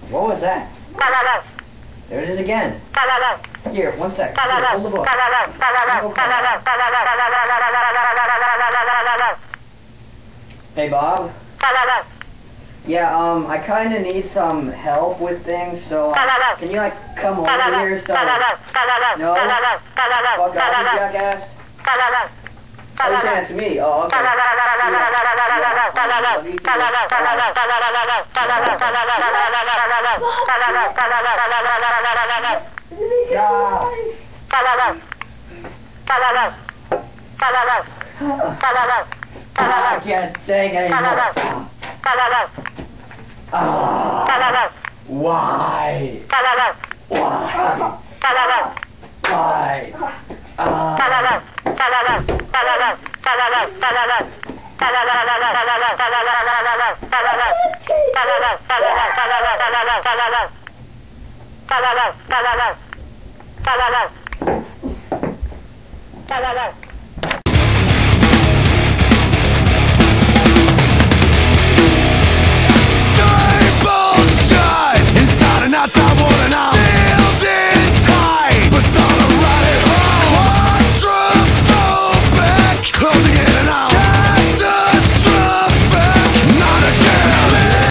What was that? There it is again. Here, one sec. Here, hold the book. Hey, Bob? Yeah, I kind of need some help with things, so can you, like, come over here so... No? Fuck off, you jackass. Oh, you're saying that to me? Oh, okay. Love you too. I can't take it anymore. Why? Why? Why? Why?